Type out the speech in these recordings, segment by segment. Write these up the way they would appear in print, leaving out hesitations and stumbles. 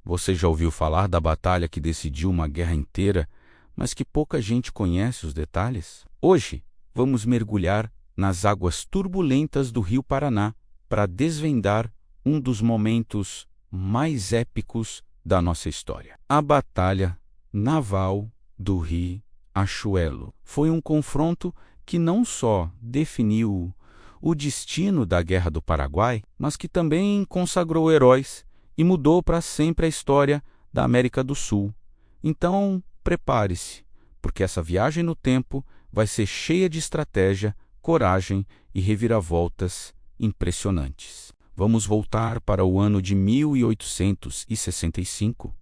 Você já ouviu falar da batalha que decidiu uma guerra inteira, mas que pouca gente conhece os detalhes? Hoje, vamos mergulhar nas águas turbulentas do Rio Paraná para desvendar um dos momentos mais épicos da nossa história. A Batalha Naval do Riachuelo foi um confronto que não só definiu o destino da Guerra do Paraguai, mas que também consagrou heróis e mudou para sempre a história da América do Sul. Então, prepare-se, porque essa viagem no tempo vai ser cheia de estratégia, coragem e reviravoltas impressionantes. Vamos voltar para o ano de 1865.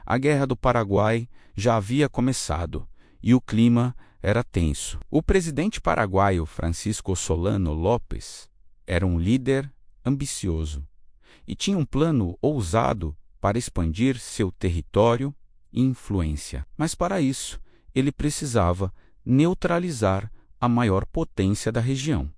A Guerra do Paraguai já havia começado e o clima era tenso. O presidente paraguaio Francisco Solano Lopes era um líder ambicioso e tinha um plano ousado para expandir seu território e influência. Mas para isso, ele precisava neutralizar a maior potência da região,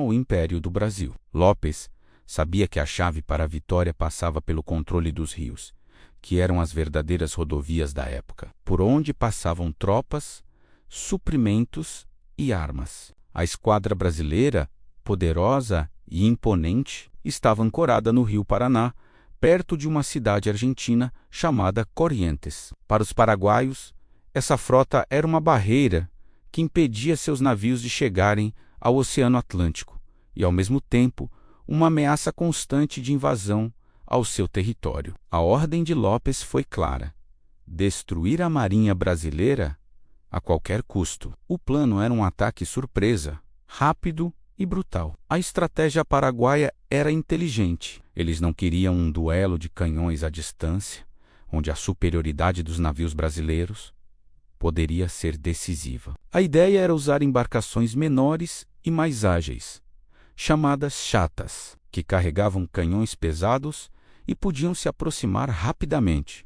o Império do Brasil. Lopes sabia que a chave para a vitória passava pelo controle dos rios, que eram as verdadeiras rodovias da época, por onde passavam tropas, suprimentos e armas. A esquadra brasileira, poderosa e imponente, estava ancorada no Rio Paraná, perto de uma cidade argentina chamada Corrientes. Para os paraguaios, essa frota era uma barreira que impedia seus navios de chegarem ao Oceano Atlântico e, ao mesmo tempo, uma ameaça constante de invasão ao seu território. A ordem de Lopes foi clara: destruir a marinha brasileira a qualquer custo. O plano era um ataque surpresa, rápido e brutal. A estratégia paraguaia era inteligente. Eles não queriam um duelo de canhões à distância, onde a superioridade dos navios brasileiros poderia ser decisiva. A ideia era usar embarcações menores e mais ágeis, chamadas chatas, que carregavam canhões pesados e podiam se aproximar rapidamente.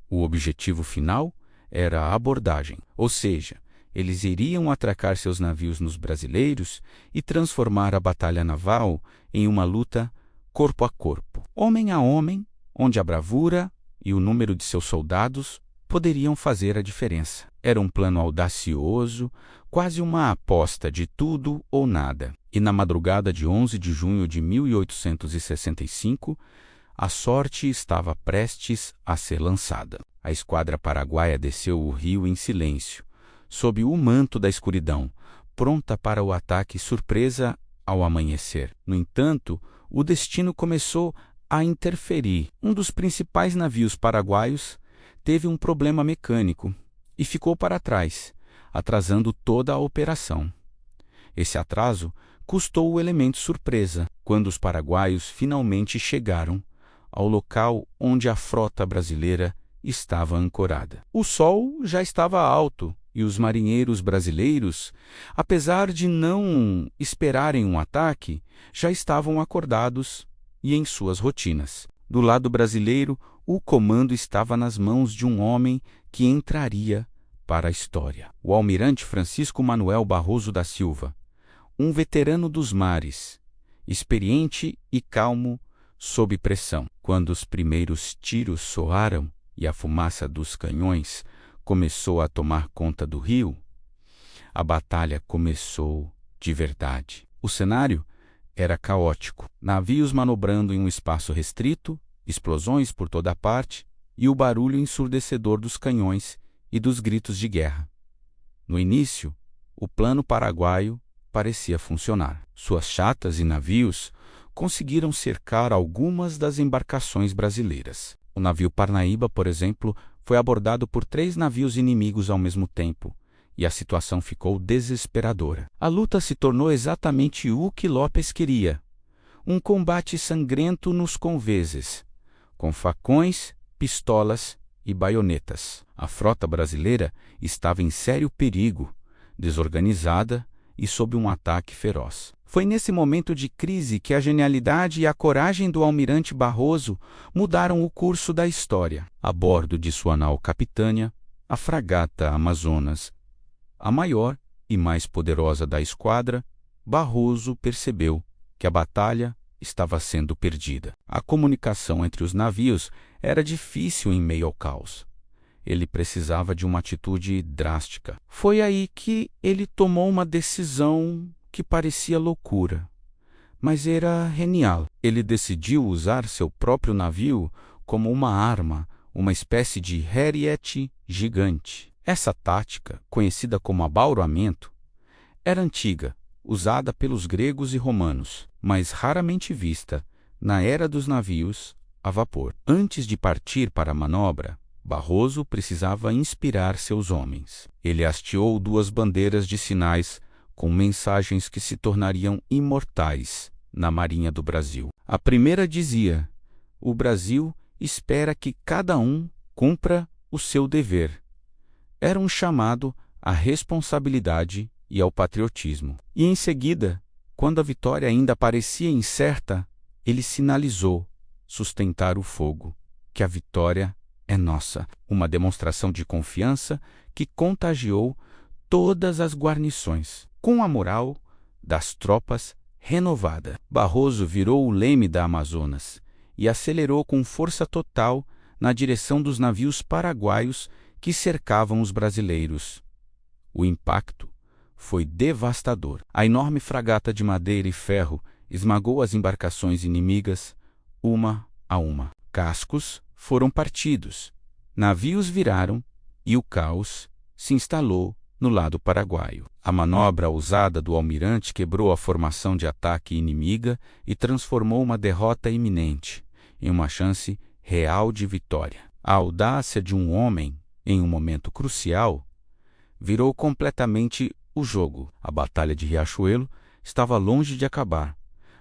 O objetivo final era a abordagem, ou seja, eles iriam atracar seus navios nos brasileiros e transformar a batalha naval em uma luta corpo a corpo, homem a homem, onde a bravura e o número de seus soldados poderiam fazer a diferença. Era um plano audacioso, quase uma aposta de tudo ou nada. E na madrugada de 11 de junho de 1865, a sorte estava prestes a ser lançada. A esquadra paraguaia desceu o rio em silêncio, sob o manto da escuridão, pronta para o ataque surpresa ao amanhecer. No entanto, o destino começou a interferir. Um dos principais navios paraguaios teve um problema mecânico e ficou para trás, atrasando toda a operação. Esse atraso custou o elemento surpresa quando os paraguaios finalmente chegaram ao local onde a frota brasileira estava ancorada. O sol já estava alto e os marinheiros brasileiros, apesar de não esperarem um ataque, já estavam acordados e em suas rotinas. Do lado brasileiro, o comando estava nas mãos de um homem que entraria para a história. O almirante Francisco Manuel Barroso da Silva, um veterano dos mares, experiente e calmo sob pressão. Quando os primeiros tiros soaram e a fumaça dos canhões começou a tomar conta do rio, a batalha começou de verdade. O cenário era caótico, navios manobrando em um espaço restrito, explosões por toda parte e o barulho ensurdecedor dos canhões e dos gritos de guerra. No início, o plano paraguaio parecia funcionar. Suas chatas e navios conseguiram cercar algumas das embarcações brasileiras. O navio Parnaíba, por exemplo, foi abordado por 3 navios inimigos ao mesmo tempo, e a situação ficou desesperadora. A luta se tornou exatamente o que Lopes queria: um combate sangrento nos conveses, com facões, pistolas e baionetas. A frota brasileira estava em sério perigo, desorganizada e sob um ataque feroz. Foi nesse momento de crise que a genialidade e a coragem do almirante Barroso mudaram o curso da história. A bordo de sua nau capitânia, a fragata Amazonas, a maior e mais poderosa da esquadra, Barroso percebeu que a batalha estava sendo perdida. A comunicação entre os navios era difícil em meio ao caos. Ele precisava de uma atitude drástica. Foi aí que ele tomou uma decisão que parecia loucura, mas era genial. Ele decidiu usar seu próprio navio como uma arma, uma espécie de Harriet gigante. Essa tática, conhecida como abauramento, era antiga, usada pelos gregos e romanos, mas raramente vista na era dos navios a vapor. Antes de partir para a manobra, Barroso precisava inspirar seus homens. Ele hasteou 2 bandeiras de sinais com mensagens que se tornariam imortais na Marinha do Brasil. A primeira dizia: "O Brasil espera que cada um cumpra o seu dever." Era um chamado à responsabilidade e ao patriotismo. E em seguida, quando a vitória ainda parecia incerta, ele sinalizou sustentar o fogo, que a vitória é nossa, uma demonstração de confiança que contagiou todas as guarnições. Com a moral das tropas renovada, Barroso virou o leme da Amazonas e acelerou com força total na direção dos navios paraguaios que cercavam os brasileiros. O impacto foi devastador. A enorme fragata de madeira e ferro esmagou as embarcações inimigas, uma a uma. Cascos foram partidos, navios viraram e o caos se instalou no lado paraguaio. A manobra ousada do almirante quebrou a formação de ataque inimiga e transformou uma derrota iminente em uma chance real de vitória. A audácia de um homem, em um momento crucial, virou completamente o jogo. A Batalha de Riachuelo estava longe de acabar,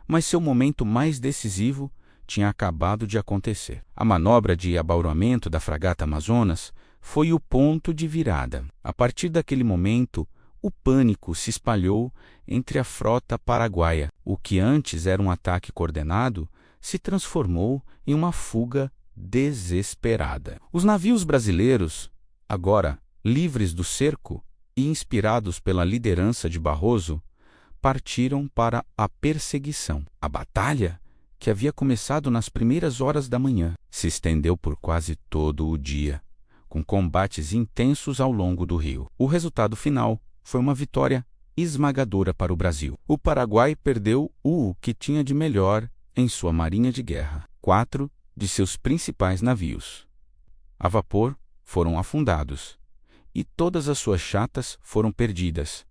mas seu momento mais decisivo tinha acabado de acontecer. A manobra de abauramento da fragata Amazonas foi o ponto de virada. A partir daquele momento, o pânico se espalhou entre a frota paraguaia. O que antes era um ataque coordenado se transformou em uma fuga desesperada. Os navios brasileiros, agora livres do cerco e inspirados pela liderança de Barroso, partiram para a perseguição. A batalha, que havia começado nas primeiras horas da manhã, se estendeu por quase todo o dia, com combates intensos ao longo do rio. O resultado final foi uma vitória esmagadora para o Brasil. O Paraguai perdeu o que tinha de melhor em sua marinha de guerra. 4 de seus principais navios a vapor foram afundados e todas as suas chatas foram perdidas,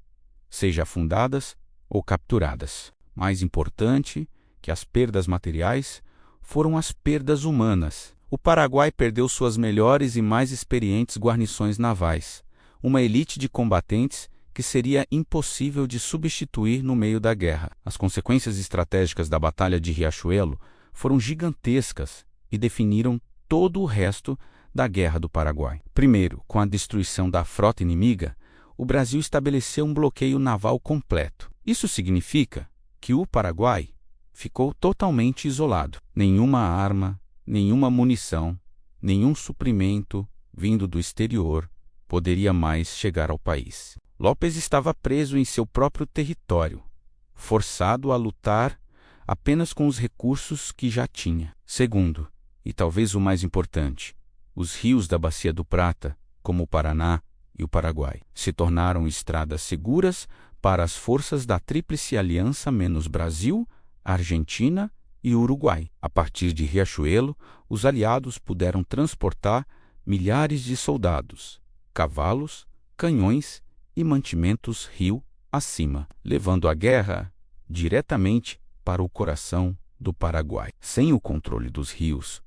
seja afundadas ou capturadas. Mais importante que as perdas materiais foram as perdas humanas. O Paraguai perdeu suas melhores e mais experientes guarnições navais, uma elite de combatentes que seria impossível de substituir no meio da guerra. As consequências estratégicas da Batalha de Riachuelo foram gigantescas e definiram todo o resto da Guerra do Paraguai. Primeiro, com a destruição da frota inimiga, o Brasil estabeleceu um bloqueio naval completo. Isso significa que o Paraguai ficou totalmente isolado. Nenhuma arma, nenhuma munição, nenhum suprimento vindo do exterior poderia mais chegar ao país. López estava preso em seu próprio território, forçado a lutar apenas com os recursos que já tinha. Segundo, e talvez o mais importante, os rios da Bacia do Prata, como o Paraná e o Paraguai, se tornaram estradas seguras para as forças da Tríplice Aliança menos Brasil, Argentina e Uruguai. A partir de Riachuelo, os aliados puderam transportar milhares de soldados, cavalos, canhões e mantimentos rio acima, levando a guerra diretamente para o coração do Paraguai. Sem o controle dos rios,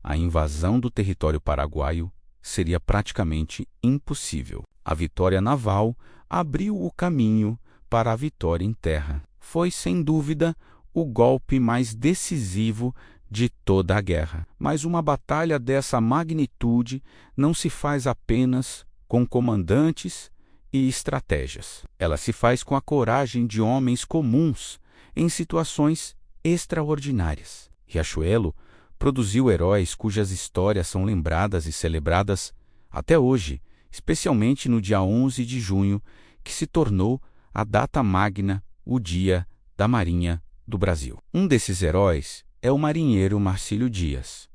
a invasão do território paraguaio seria praticamente impossível. A vitória naval abriu o caminho para a vitória em terra. Foi, sem dúvida, o golpe mais decisivo de toda a guerra. Mas uma batalha dessa magnitude não se faz apenas com comandantes e estratégias. Ela se faz com a coragem de homens comuns em situações extraordinárias. Riachuelo produziu heróis cujas histórias são lembradas e celebradas até hoje, especialmente no dia 11 de junho, que se tornou a data magna, o Dia da Marinha do Brasil. Um desses heróis é o marinheiro Marcílio Dias,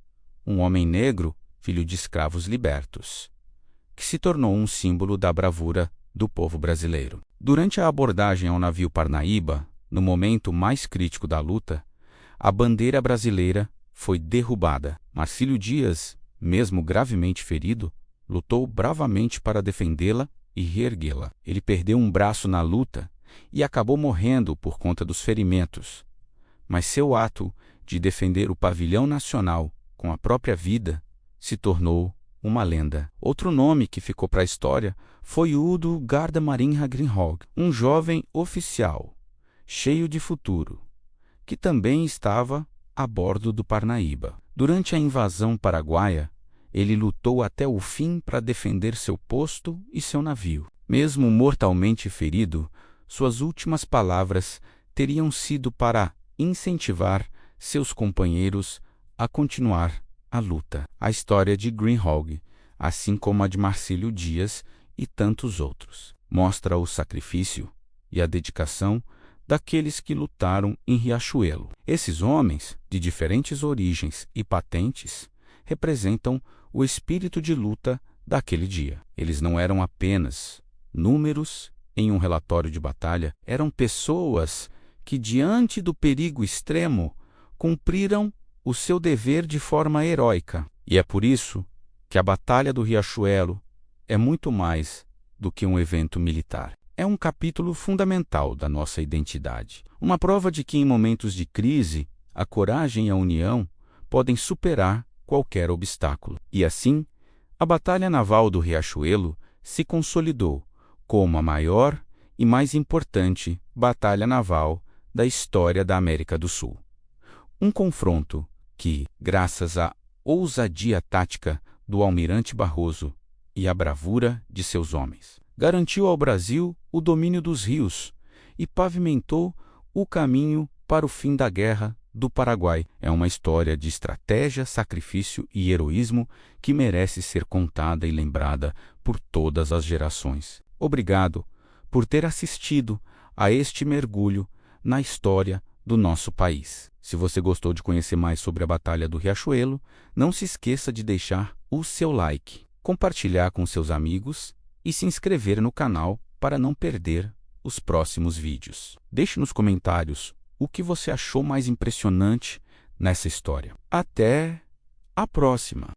um homem negro, filho de escravos libertos, que se tornou um símbolo da bravura do povo brasileiro. Durante a abordagem ao navio Parnaíba, no momento mais crítico da luta, a bandeira brasileira foi derrubada. Marcílio Dias, mesmo gravemente ferido, lutou bravamente para defendê-la e reerguê-la. Ele perdeu um braço na luta e acabou morrendo por conta dos ferimentos. Mas seu ato de defender o pavilhão nacional com a própria vida se tornou uma lenda. Outro nome que ficou para a história foi o do Gardemarinha Greenhog, um jovem oficial, cheio de futuro, que também estava a bordo do Parnaíba. Durante a invasão paraguaia, ele lutou até o fim para defender seu posto e seu navio. Mesmo mortalmente ferido, suas últimas palavras teriam sido para incentivar seus companheiros a continuar a luta. A história de Greenhog, assim como a de Marcílio Dias e tantos outros, mostra o sacrifício e a dedicação daqueles que lutaram em Riachuelo. Esses homens, de diferentes origens e patentes, representam o espírito de luta daquele dia. Eles não eram apenas números em um relatório de batalha, eram pessoas que, diante do perigo extremo, cumpriram o seu dever de forma heróica. E é por isso que a Batalha do Riachuelo é muito mais do que um evento militar. É um capítulo fundamental da nossa identidade. Uma prova de que, em momentos de crise, a coragem e a união podem superar qualquer obstáculo. E assim, a Batalha Naval do Riachuelo se consolidou como a maior e mais importante batalha naval da história da América do Sul. Um confronto que, graças à ousadia tática do almirante Barroso e à bravura de seus homens, garantiu ao Brasil o domínio dos rios e pavimentou o caminho para o fim da Guerra do Paraguai. É uma história de estratégia, sacrifício e heroísmo que merece ser contada e lembrada por todas as gerações. Obrigado por ter assistido a este mergulho na história do nosso país. Se você gostou de conhecer mais sobre a Batalha do Riachuelo, não se esqueça de deixar o seu like, compartilhar com seus amigos e se inscrever no canal para não perder os próximos vídeos. Deixe nos comentários o que você achou mais impressionante nessa história. Até a próxima!